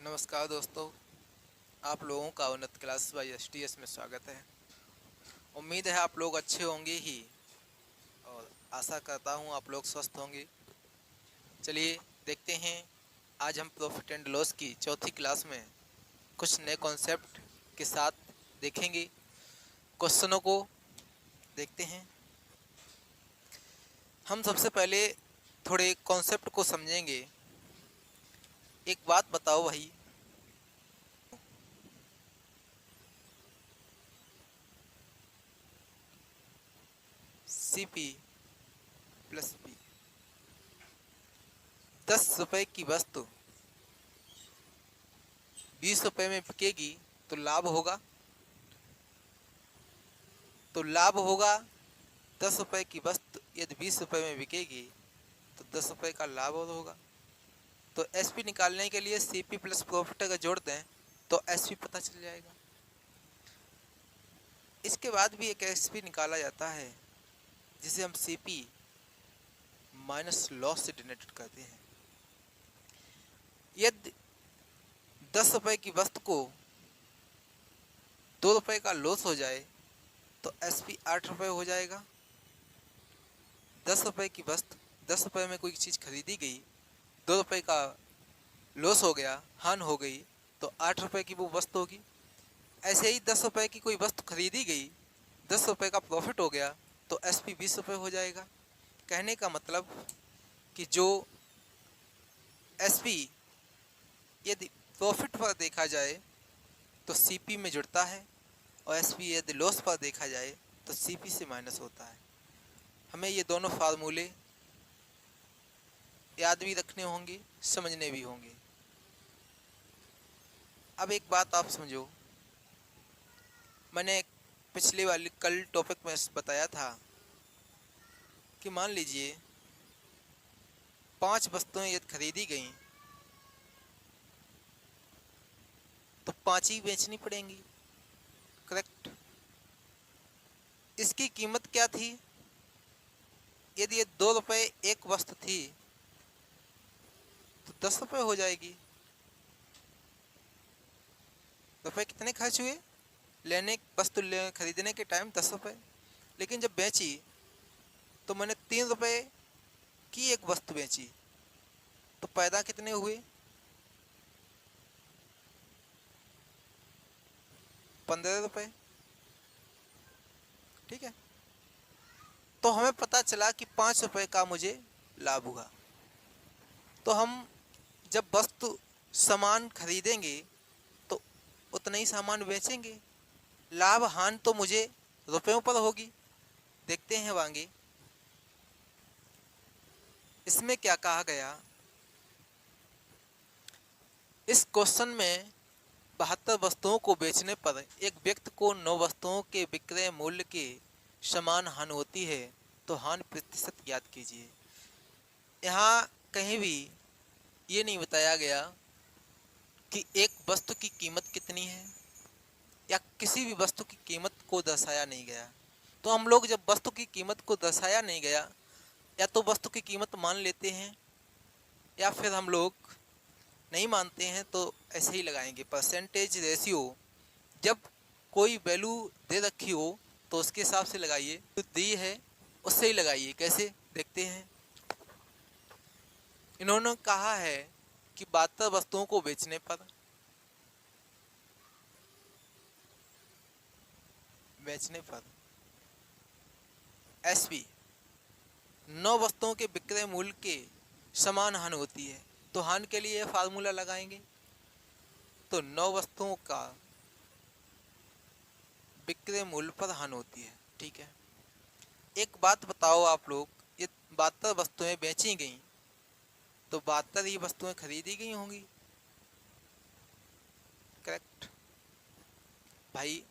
नमस्कार दोस्तों, आप लोगों का उन्नत क्लास बाई एसटीएस में स्वागत है। उम्मीद है आप लोग अच्छे होंगे ही और आशा करता हूँ आप लोग स्वस्थ होंगे। चलिए देखते हैं, आज हम प्रॉफिट एंड लॉस की चौथी क्लास में कुछ नए कॉन्सेप्ट के साथ देखेंगे। क्वेश्चनों को देखते हैं। हम सबसे पहले थोड़े कॉन्सेप्ट को समझेंगे। एक बात बताओ भाई, CP प्लस P, 10 रुपए की वस्तु 20 रुपए में बिकेगी तो लाभ होगा। तो लाभ होगा 10 रुपए की वस्तु यदि 20 रुपए में बिकेगी तो 10 रुपए का लाभ और होगा। तो एसपी निकालने के लिए सीपी प्लस प्रॉफिट अगर जोड़ दें तो एसपी पता चल जाएगा। इसके बाद भी एक एसपी निकाला जाता है जिसे हम सीपी माइनस लॉस से डिनोट करते हैं। यदि 10 रुपए की वस्तु को 2 रुपए का लॉस हो जाए तो एसपी 8 रुपए हो जाएगा। 10 रुपए की वस्तु 10 रुपए में कोई चीज़ खरीदी गई, 2 रुपए का लॉस हो गया, हान हो गई, तो 8 रुपए की वो वस्तु होगी। ऐसे ही 10 रुपए की कोई वस्तु खरीदी गई, 10 रुपए का प्रॉफिट हो गया तो एसपी 20 रुपए हो जाएगा। कहने का मतलब कि जो एसपी यदि प्रॉफिट पर देखा जाए तो सीपी में जुड़ता है और एसपी यदि लॉस पर देखा जाए तो सीपी से माइनस होता है। हमें ये दोनों फार्मूले याद भी रखने होंगे, समझने भी होंगे। अब एक बात आप समझो, मैंने पिछले वाली कल टॉपिक में बताया था कि मान लीजिए 5 वस्तुएं यदि खरीदी गई तो 5 ही बेचनी पड़ेंगी। करेक्ट। इसकी कीमत क्या थी? यदि ये 2 रुपए एक वस्तु थी तो 10 रुपए हो जाएगी। रुपए कितने खर्च हुए? वस्तु खरीदने के टाइम 10 रुपए, लेकिन जब बेची तो मैंने 3 रुपए की एक वस्तु बेची तो पैदा कितने हुए? 15 रुपए। ठीक है। तो हमें पता चला कि 5 रुपए का मुझे लाभ हुआ। तो हम जब वस्तु सामान खरीदेंगे तो उतना ही सामान बेचेंगे। लाभ हानि तो मुझे रुपयों पर होगी। देखते हैं आगे इसमें क्या कहा गया। इस क्वेश्चन में 72 वस्तुओं को बेचने पर एक व्यक्ति को 9 वस्तुओं के विक्रय मूल्य के समान हानि होती है तो हानि प्रतिशत ज्ञात कीजिए। यहाँ कहीं भी ये नहीं बताया गया कि एक वस्तु की कीमत कितनी है या किसी भी वस्तु की कीमत को दर्शाया नहीं गया। तो हम लोग जब वस्तु की कीमत को दर्शाया नहीं गया, या तो वस्तु की कीमत मान लेते हैं या फिर हम लोग नहीं मानते हैं तो ऐसे ही लगाएंगे परसेंटेज रेशियो। जब कोई वैल्यू दे रखी हो तो उसके हिसाब से लगाइए, तो दी है उससे ही लगाइए। कैसे देखते हैं। इन्होंने कहा है कि 72 वस्तुओं को बेचने पर एसपी 9 वस्तुओं के विक्रय मूल्य के समान हानि होती है। तो हानि के लिए फार्मूला लगाएंगे। तो 9 वस्तुओं का विक्रय मूल्य पर हानि होती है। ठीक है। एक बात बताओ आप लोग, ये 72 वस्तुएं बेची गई तो 72 ही वस्तुएं खरीदी गई होंगी। करेक्ट भाई।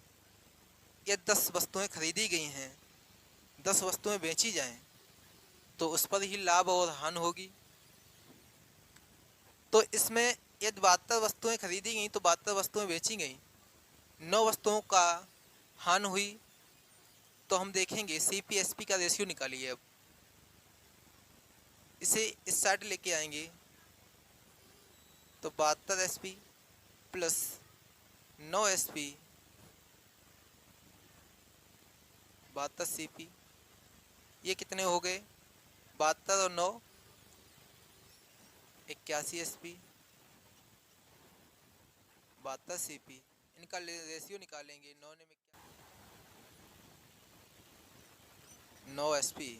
ये 10 वस्तुएं खरीदी गई हैं, 10 वस्तुएं बेची जाएं तो उस पर ही लाभ और हानि होगी। तो इसमें यदि 72 वस्तुएं खरीदी गई तो 72 वस्तुएं बेची गई, 9 वस्तुओं का हानि हुई। तो हम देखेंगे CP/SP का रेशियो निकालिए। अब इसे इस साइड लेके आएंगे तो 72 SP प्लस 9 SP 72 CP, ये कितने हो गए? 72 और 9 81 SP 72 CP। इनका रेशियो निकालेंगे। 9 में क्या, 9 SP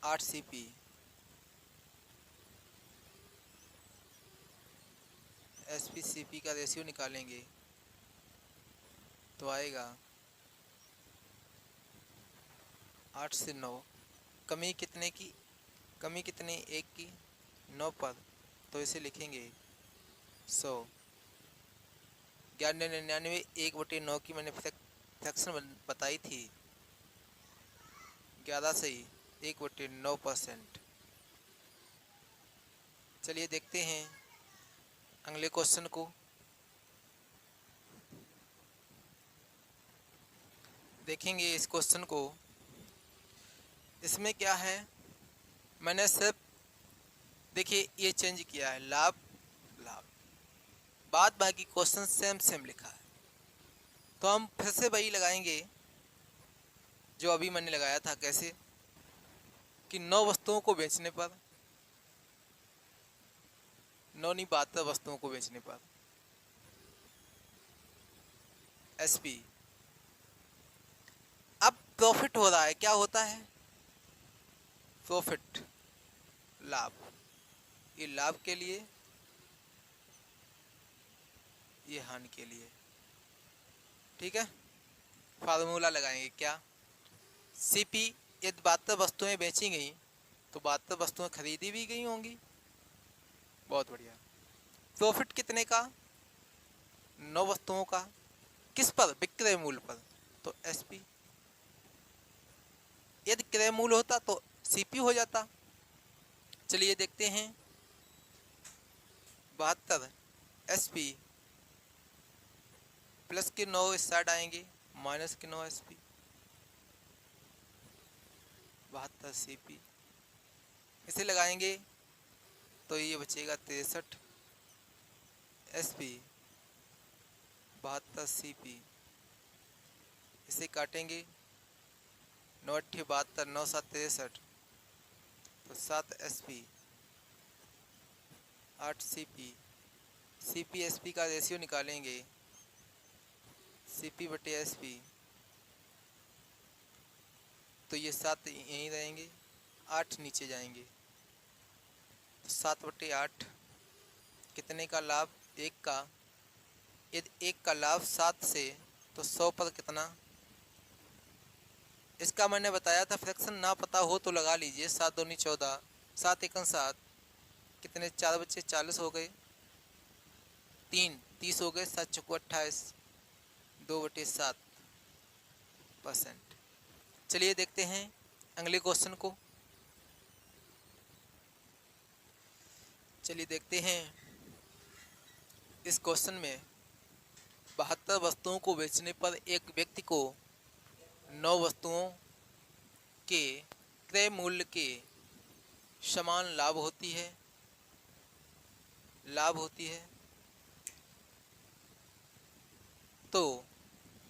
8 CP, SP CP का रेशियो निकालेंगे तो आएगा 8 से 9, कमी कितने की? कमी कितनी? 1 की, 9 पर, तो इसे लिखेंगे 100। 1199 1/9 की मैंने फ्रैक्शन बताई थी, 11 से ही 1/9%। चलिए देखते हैं अगले क्वेश्चन को। देखेंगे इस क्वेश्चन को। इसमें क्या है, मैंने सिर्फ देखिए ये चेंज किया है, लाभ लाभ, बाद बाकी क्वेश्चन सेम सेम लिखा है। तो हम फिर से वही लगाएंगे जो अभी मैंने लगाया था। कैसे कि 9 वस्तुओं को बेचने पर, 9 नहीं 72 वस्तुओं को बेचने पर SP। अब प्रॉफिट हो रहा है, क्या होता है? प्रॉफिट, लाभ। ये लाभ के लिए, ये हानि के लिए। ठीक है, फार्मूला लगाएंगे क्या? CP, यदि 72 वस्तुएं बेची गई तो 72 वस्तुएं खरीदी भी गई होंगी। बहुत बढ़िया। प्रॉफिट कितने का? 9 वस्तुओं का। किस पर? विक्रय मूल्य पर, तो SP। यदि क्रय मूल्य होता तो CP हो जाता। चलिए देखते हैं। 72 SP प्लस के 9 इस साइड आएंगे, माइनस के 9 SP, 72 CP। इसे लगाएंगे तो ये बचेगा 63 SP 72 CP। इसे काटेंगे, 9 8 72, 9 7 63, तो 7 SP 8 CP। CP SP का रेशियो निकालेंगे, CP बटे SP, तो ये 7 यहीं रहेंगे, 8 नीचे जाएंगे, तो 7 बटे 8 कितने का लाभ? 1 का। यदि 1 का लाभ 7 से, तो 100 पर कितना? इसका मैंने बताया था, फ्रैक्शन ना पता हो तो लगा लीजिए। 7 दूनी 14, 7 एकम 7, कितने? 4 बच्चे 40 हो गए, 3 30 हो गए, 7 चौको 28, 2/7%। चलिए देखते हैं अगले क्वेश्चन को। चलिए देखते हैं इस क्वेश्चन में। 72 वस्तुओं को बेचने पर एक व्यक्ति को 9 वस्तुओं के क्रय मूल्य के समान लाभ होती है, तो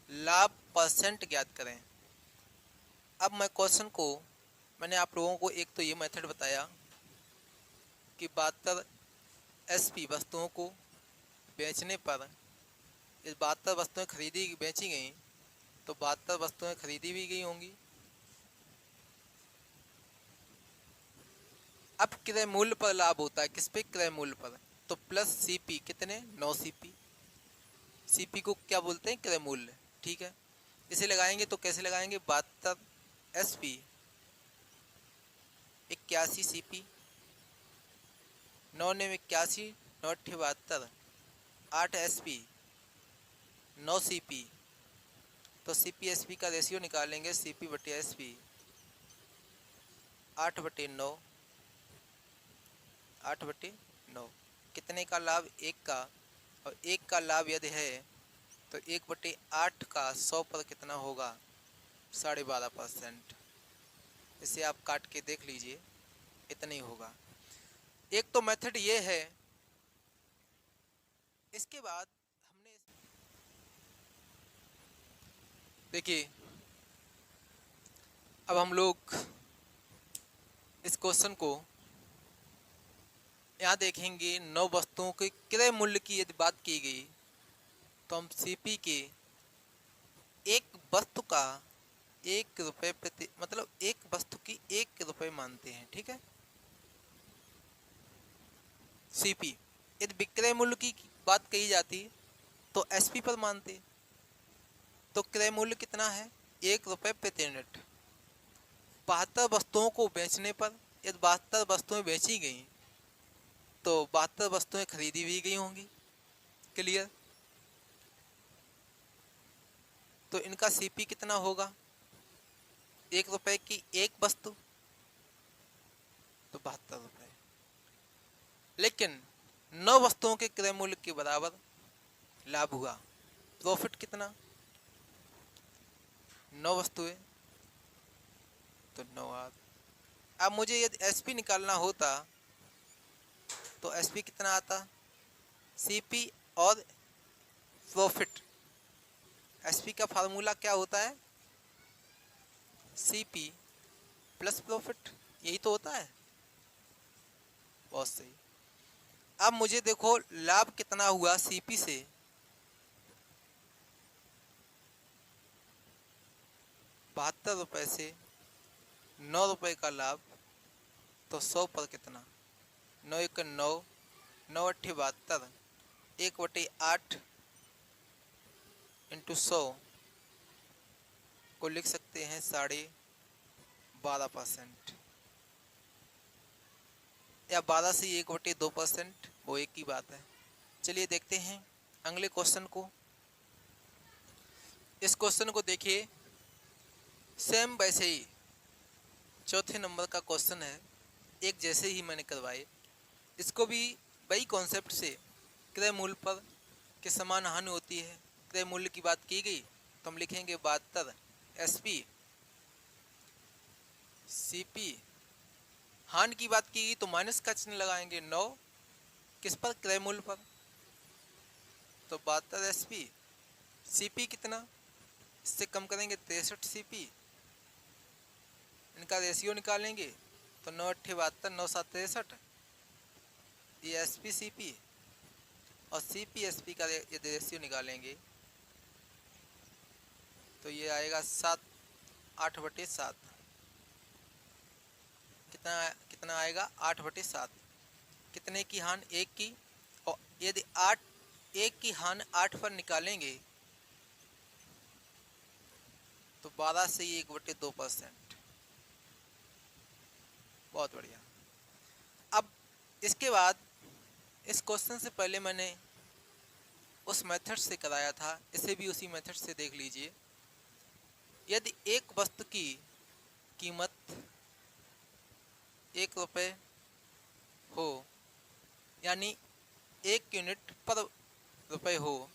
लाभ परसेंट ज्ञात करें। अब मैं क्वेश्चन को, मैंने आप लोगों को एक तो ये मेथड बताया कि 72 SP वस्तुओं को बेचने पर, इस 72 वस्तुएं खरीदी बेची गई तो 72 वस्तुएं खरीदी भी गई होंगी। अब क्रय मूल्य पर लाभ होता है, किस पे? क्रय मूल्य पर, तो प्लस CP, कितने? 9 CP। CP को क्या बोलते हैं? क्रय मूल्य। ठीक है, इसे लगाएंगे तो कैसे लगाएंगे? 72 SP 81 CP, 9 ने 81, 9 8 72, 8 SP 9 CP, तो CP SP का रेशियो निकालेंगे, CP बटे SP 8/9, 8/9। कितने का लाभ? 1 का। और 1 का लाभ यदि है तो 1/8 का 100 पर कितना होगा? 12.5%। इसे आप काट के देख लीजिए, इतना ही होगा। एक तो मेथड ये है इसके बाद हमने देखिए, अब हम लोग इस क्वेश्चन को यहाँ देखेंगे। 9 वस्तुओं के क्रय मूल्य की यदि बात की गई तो हम सीपी के एक वस्तु का 1 रुपये प्रति, मतलब एक वस्तु की 1 रुपये मानते हैं। ठीक है, सीपी। यदि विक्रय मूल्य की बात कही जाती तो एसपी पर मानते। तो क्रय मूल्य कितना है? 1 रुपये प्रति यूनिट। 72 वस्तुओं को बेचने पर यदि 72 वस्तुएं बेची गई तो 72 वस्तुएं खरीदी भी गई होंगी। क्लियर? तो इनका सीपी कितना होगा? 1 रुपये की एक वस्तु तो 72 रुपये। लेकिन 9 वस्तुओं के क्रय मूल्य के बराबर लाभ हुआ। प्रॉफिट कितना? 9 वस्तुएं तो 9 आठ। अब मुझे यदि एसपी निकालना होता तो एसपी कितना आता? सीपी और प्रॉफिट। एसपी का फार्मूला क्या होता है? सीपी प्लस प्रॉफिट, यही तो होता है। बहुत सही। अब मुझे देखो लाभ कितना हुआ सीपी से? 72 रुपये से 9 रुपये का लाभ, तो 100 पर कितना? 9 एक 9, 9 अट्ठे 72, 1/8 इंटू 100 को लिख सकते हैं 12.5%, या 12 से 1/2%, वो एक ही बात है। चलिए देखते हैं अगले क्वेश्चन को। इस क्वेश्चन को देखिए, सेम वैसे ही चौथे नंबर का क्वेश्चन है, एक जैसे ही मैंने करवाए। इसको भी वही कॉन्सेप्ट से क्रय मूल्य पर के समान हानि होती है। क्रय मूल्य की बात की गई तो हम लिखेंगे 72 एसपी, सीपी। हानि की बात की गई तो माइनस का चिन्ह लगाएंगे 9, किस पर? क्रय मूल्य पर। तो 72 एसपी, सीपी कितना? इससे कम करेंगे 63 सीपी। इनका रेशियो निकालेंगे तो 9 अट्ठे 72, 9 7 63, ये एसपी सीपी। और सीपी एसपी का यदि रेशियो निकालेंगे तो ये आएगा 7 8/7। कितना कितना आएगा? 8/7। कितने की हानि? 1 की। और यदि 1 की हानि 8 पर निकालेंगे तो 12 से 1/2%। बहुत बढ़िया। अब इसके बाद इस क्वेश्चन से पहले मैंने उस मेथड से कराया था, इसे भी उसी मेथड से देख लीजिए। यदि एक वस्तु की कीमत 1 रुपये हो, यानी 1 यूनिट पर रुपये हो,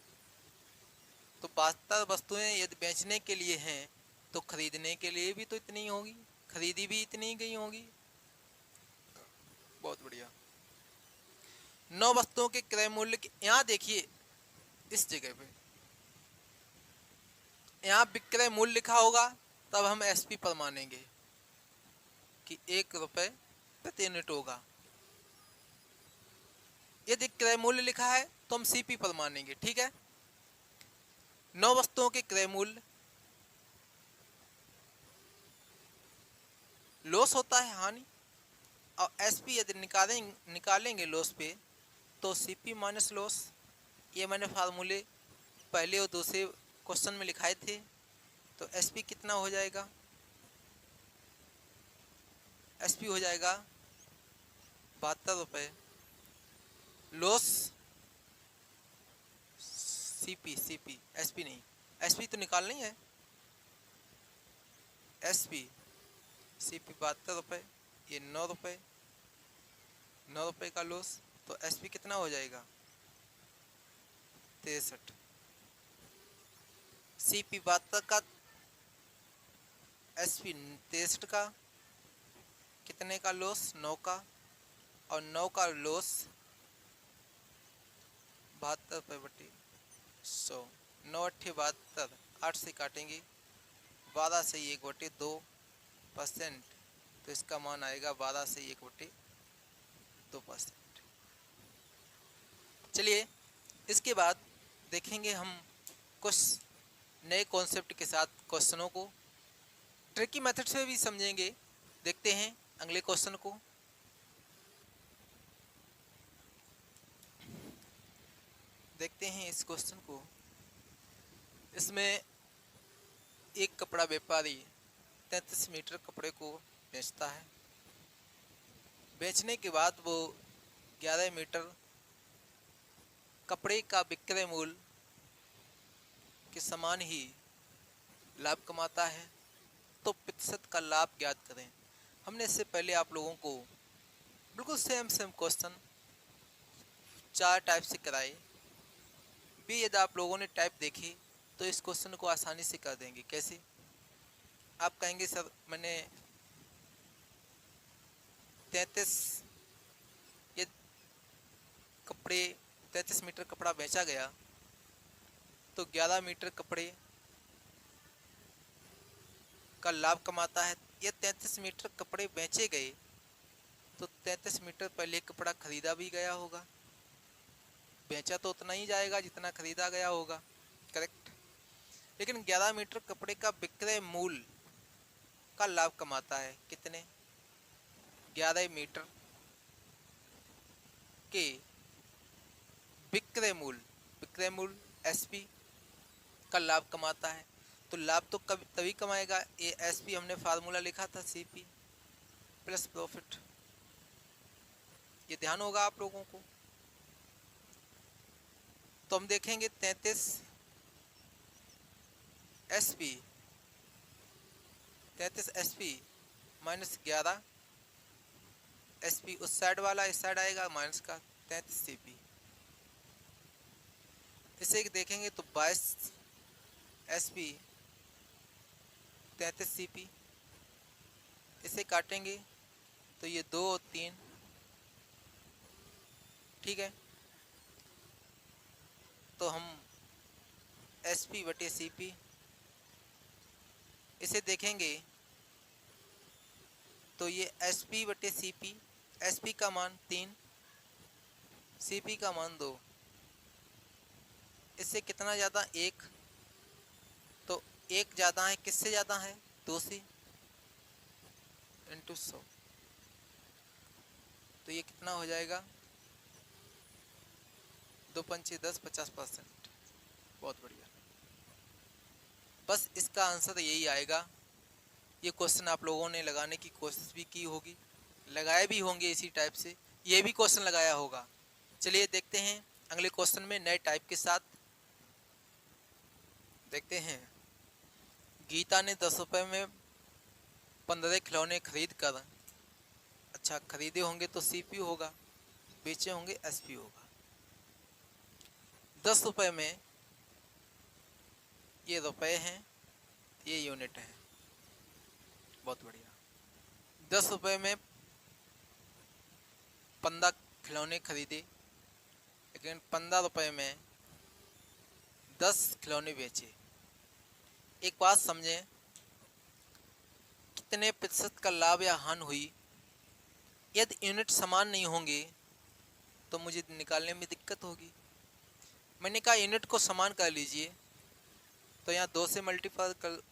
तो 72 वस्तुएं यदि बेचने के लिए हैं तो खरीदने के लिए भी तो इतनी ही होगी, खरीदी भी इतनी ही गई होगी। बहुत बढ़िया। 9 वस्तुओं के क्रय मूल्य के, यहाँ देखिए इस जगह पे यहाँ विक्रय मूल्य लिखा होगा, तब हम एसपी पर मानेंगे कि 1 रुपये प्रति यूनिट होगा। यदि क्रय मूल्य लिखा है तो हम सीपी पर मानेंगे। ठीक है, 9 वस्तुओं के क्रय मूल्य, लॉस होता है हानि, और एसपी यदि निकालेंगे लॉस पे तो सीपी माइनस लॉस। ये मैंने फार्मूले पहले और दूसरे क्वेश्चन में लिखाए थे। तो एसपी कितना हो जाएगा? एसपी हो जाएगा 72 रुपये, लॉस सीपी, सीपी एसपी नहीं, एसपी तो निकालना ही है। एसपी सीपी 72 रुपये, ये 9 रुपये, 9 रुपये का लॉस, तो एसपी कितना हो जाएगा? 63। सीपी 72 का, एसपी 63 का, कितने का लॉस? 9 का, और 9 का लॉस 72 रुपये बटे 100, 9×8 = 72, 8 से काटेंगे, 12 से 1/2%, तो इसका मान आएगा 12 से 1/2%। चलिए इसके बाद देखेंगे हम कुछ नए कॉन्सेप्ट के साथ क्वेश्चनों को, ट्रिकी मेथड से भी समझेंगे। देखते हैं अगले क्वेश्चन को। देखते हैं इस क्वेश्चन को। इसमें एक कपड़ा व्यापारी 33 मीटर कपड़े को बेचता है। बेचने के बाद वो 11 मीटर कपड़े का विक्रय मूल्य के समान ही लाभ कमाता है, तो प्रतिशत का लाभ ज्ञात करें। हमने इससे पहले आप लोगों को बिल्कुल सेम क्वेश्चन 4 टाइप से कराए भी। यदि आप लोगों ने टाइप देखी तो इस क्वेश्चन को आसानी से कर देंगे। कैसे? आप कहेंगे सर मैंने 33 ये कपड़े 33 मीटर कपड़ा बेचा गया, तो 11 मीटर कपड़े का लाभ कमाता है। ये 33 मीटर कपड़े बेचे गए तो 33 मीटर पहले कपड़ा खरीदा भी गया होगा। बेचा तो उतना ही जाएगा जितना खरीदा गया होगा, करेक्ट। लेकिन 11 मीटर कपड़े का विक्रय मूल्य का लाभ कमाता है। कितने? 11 मीटर के विक्रय मूल्य एसपी का लाभ कमाता है। तो लाभ तो कभी तभी कमाएगा, ये एसपी हमने फार्मूला लिखा था, सीपी प्लस प्रॉफिट। ये ध्यान होगा आप लोगों को। तो हम देखेंगे 33 एसपी माइनस 11 एसपी, उस साइड वाला इस साइड आएगा माइनस का 33 सीपी। इसे देखेंगे तो 22 एसपी 33 सीपी, इसे काटेंगे तो ये 2 और 3, ठीक है। तो हम एसपी बटे सीपी इसे देखेंगे तो ये एसपी बटे सीपी, एसपी का मान 3, सीपी का मान 2, इससे कितना ज़्यादा? 1। तो 1 ज़्यादा है, किससे ज़्यादा है? 2 से, इंटू 100। तो ये कितना हो जाएगा? 2 पंचे 10, 50%। बहुत बढ़िया। बस इसका आंसर यही आएगा। ये क्वेश्चन आप लोगों ने लगाने की कोशिश भी की होगी, लगाए भी होंगे इसी टाइप से, ये भी क्वेश्चन लगाया होगा। चलिए देखते हैं अगले क्वेश्चन में नए टाइप के साथ। देखते हैं, गीता ने 10 रुपये में 15 खिलौने खरीद कर, अच्छा खरीदे होंगे तो सीपी होगा, बेचे होंगे एसपी होगा। 10 रुपये में, ये रुपए हैं, ये यूनिट है। बहुत बढ़िया। 10 रुपये में 15 खिलौने खरीदे, लेकिन 15 रुपये में 10 खिलौने बेचे। एक बात समझें, कितने प्रतिशत का लाभ या हानि हुई? यदि यूनिट समान नहीं होंगे तो मुझे निकालने में दिक्कत होगी। मैंने कहा यूनिट को समान कर लीजिए, तो यहाँ 2 से मल्टीपल कर,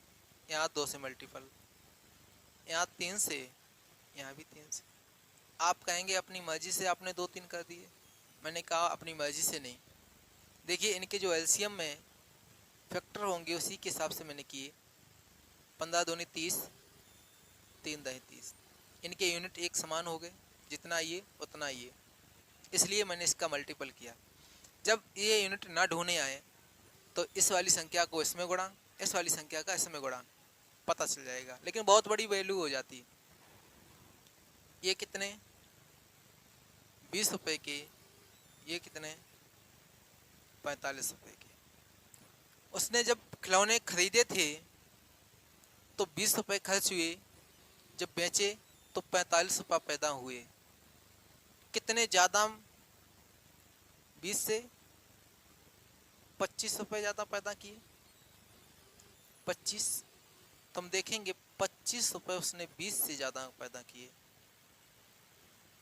यहाँ 2 से मल्टीपल, यहाँ 3 से, यहाँ भी 3 से। आप कहेंगे अपनी मर्जी से आपने 2 3 कर दिए। मैंने कहा अपनी मर्जी से नहीं। देखिए इनके जो एलसीएम में फैक्टर होंगे उसी के हिसाब से मैंने किए। 15 दूनी 30, 3 दही 30। इनके यूनिट एक समान हो गए, जितना ये उतना ये, इसलिए मैंने इसका मल्टीपल किया। जब ये यूनिट ना ढूंढने आए तो इस वाली संख्या को इसमें गुणा, इस वाली संख्या का इसमें गुणा, पता चल जाएगा। लेकिन बहुत बड़ी वैल्यू हो जाती। ये कितने? 20 रुपये के, ये कितने? 45 रुपये के। उसने जब खिलौने खरीदे थे तो 20 रुपये खर्च हुए, जब बेचे तो 45 रुपये पैदा हुए। कितने ज़्यादा? 20 से ₹25 ज़्यादा पैदा किए। 25, तो हम देखेंगे ₹25 उसने 20 से ज़्यादा पैदा किए,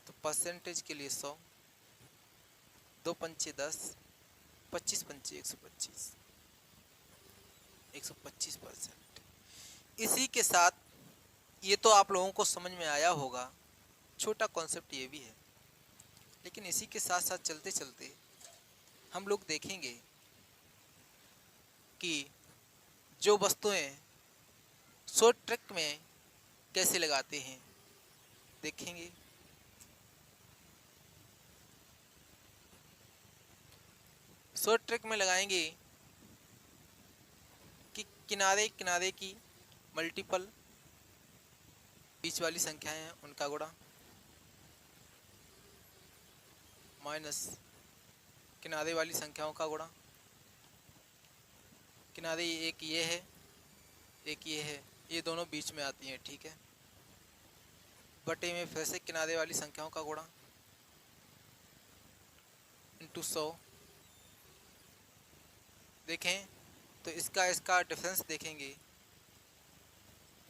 तो परसेंटेज के लिए 100, 2 पंचे 10, 25 पंचे 125, 125%। इसी के साथ ये तो आप लोगों को समझ में आया होगा, छोटा कॉन्सेप्ट ये भी है, लेकिन इसी के साथ साथ चलते चलते हम लोग देखेंगे कि जो वस्तुएं शॉर्ट ट्रिक में कैसे लगाते हैं, देखेंगे। शॉर्ट ट्रिक में लगाएंगे कि किनारे किनारे की मल्टीपल, बीच वाली संख्याएं हैं उनका गुणा, माइनस किनारे वाली संख्याओं का गुणा। किनारे एक ये है, एक ये है, ये दोनों बीच में आती हैं, ठीक है। बटे में फिर से किनारे वाली संख्याओं का गुणा इंटू 100। देखें तो इसका डिफरेंस देखेंगे,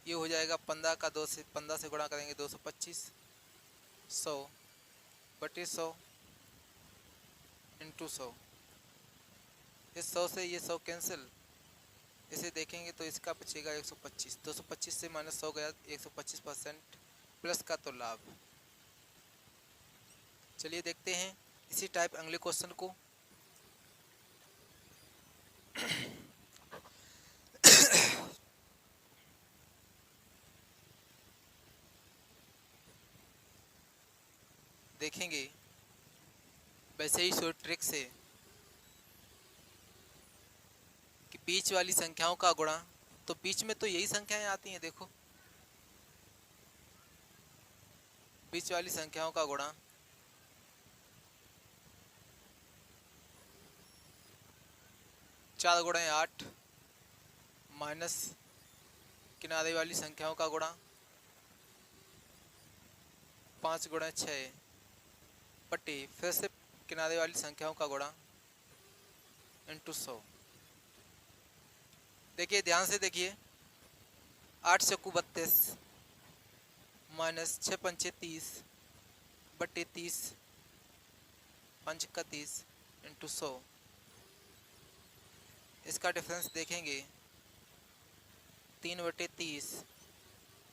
ये हो जाएगा 15 का 15 से गुणा करेंगे 225, 100 बटे 100 इंटू 100। इस 100 से ये 100 कैंसिल, इसे देखेंगे तो इसका बचेगा 125। 225 से माइनस 100 गया, 125% प्लस का तो लाभ। चलिए देखते हैं इसी टाइप अगले क्वेश्चन को। देखेंगे वैसे ही शॉर्ट ट्रिक से कि बीच वाली संख्याओं का गुणा, तो बीच में तो यही संख्याएं आती हैं, देखो बीच वाली संख्याओं का गुणा 4 गुणे 8 माइनस किनारे वाली संख्याओं का गुणा 5 गुणे 6 बटे फिर से किनारे वाली संख्याओं का गुणा इंटू 100। देखिए ध्यान से देखिए, 8 चक्कू 32 माइनस 6 पंचे 30 बटे 30, 5 का 30 इंटू 100। इसका डिफरेंस देखेंगे 3 बटे 30,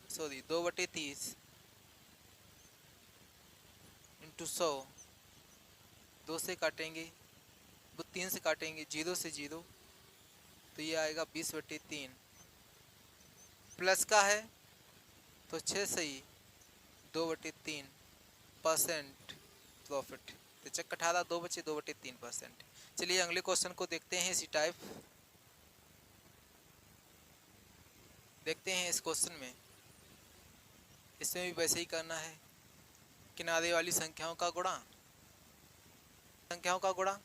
सॉरी 2 बटे 30 इंटू 100। 2 से काटेंगे, वो 3 से काटेंगे, 0 से 0, तो ये आएगा 20 बटे 3। प्लस का है तो 6 सही 2 बटे 3% प्रॉफिट, तो चक 18, 2 बचे 2 बटे 3%। चलिए अगले क्वेश्चन को देखते हैं इसी टाइप। देखते हैं इस क्वेश्चन में, इसमें भी वैसे ही करना है, किनारे वाली संख्याओं का गुणा, संख्याओं का गुणा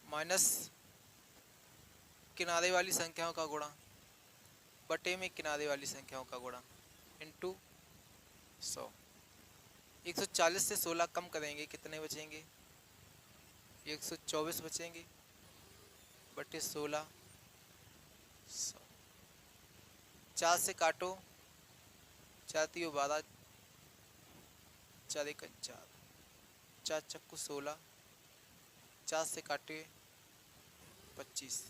माइनस किनारे वाली संख्याओं का गुणा बटे में किनारे वाली संख्याओं का गुणा इंटू 100। 140 से 16 कम करेंगे, कितने बचेंगे? 124 बचेंगे बटे 16, 100। 4 से काटो, 4 3 12, 4 1 4, 4 चक्कू 16, 4 से काटे 25।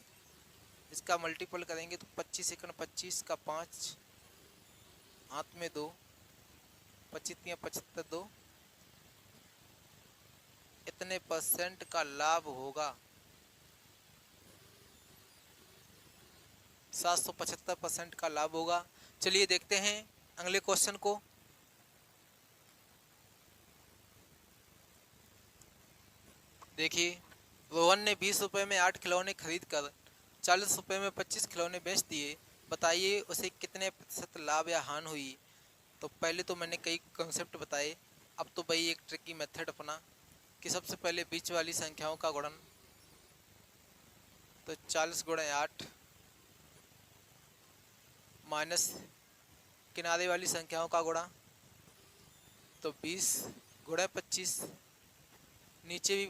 इसका मल्टीपल करेंगे तो 25 एकड़ 25 का 5, हाथ में 2, 25 या 75, 2, इतने परसेंट का लाभ होगा। 775% का लाभ होगा। चलिए देखते हैं अगले क्वेश्चन को। देखिए रोहन ने 20 रुपये में 8 खिलौने खरीद कर 40 रुपये में 25 खिलौने बेच दिए, बताइए उसे कितने प्रतिशत लाभ या हानि हुई। तो पहले तो मैंने कई कॉन्सेप्ट बताए, अब तो भाई एक ट्रिकी मेथड अपना कि सबसे पहले बीच वाली संख्याओं का गुणन, तो 40 गुणे 8 माइनस किनारे वाली संख्याओं का गुणा, तो 20 गुणा 25, नीचे भी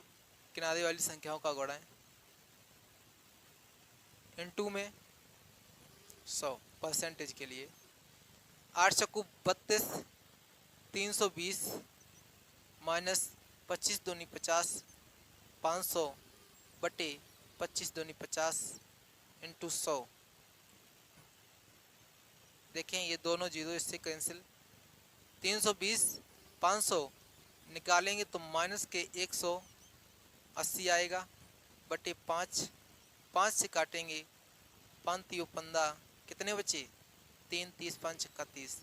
किनारे वाली संख्याओं का गुणा है, इनटू में 100 परसेंटेज के लिए। 8 चक्कू 32, 320 माइनस 25 दूनी 50, 500 बटे 25 दूनी 50 इंटू 100। देखें ये दोनों जीरो इससे कैंसिल। 320 500 निकालेंगे तो माइनस के 180 आएगा बटे 5, 5 से काटेंगे 5 3 15, कितने बचे 3 30 5 31,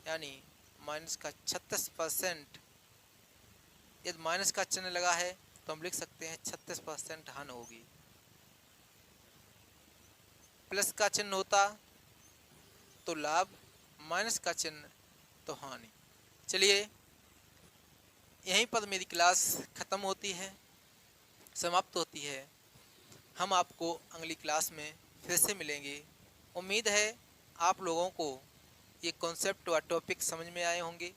यानी माइनस का 36%। यदि माइनस का चिन्ह लगा है तो हम लिख सकते हैं 36% हानि होगी। प्लस का चिन्ह होता तो लाभ, माइनस का चिन्ह तो हानि। चलिए यहीं पर मेरी क्लास ख़त्म होती है, समाप्त होती है। हम आपको अगली क्लास में फिर से मिलेंगे। उम्मीद है आप लोगों को ये कॉन्सेप्ट व टॉपिक समझ में आए होंगे।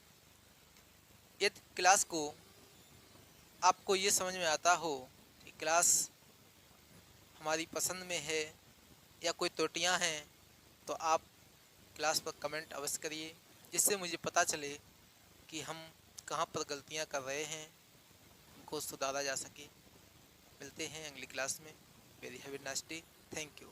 यदि क्लास को आपको ये समझ में आता हो कि क्लास हमारी पसंद में है या कोई त्रुटियां हैं, तो आप क्लास पर कमेंट अवश्य करिए, जिससे मुझे पता चले कि हम कहाँ पर गलतियां कर रहे हैं, उनको सुधारा जा सके। मिलते हैं अगली क्लास में। Very have a nice day. Thank you.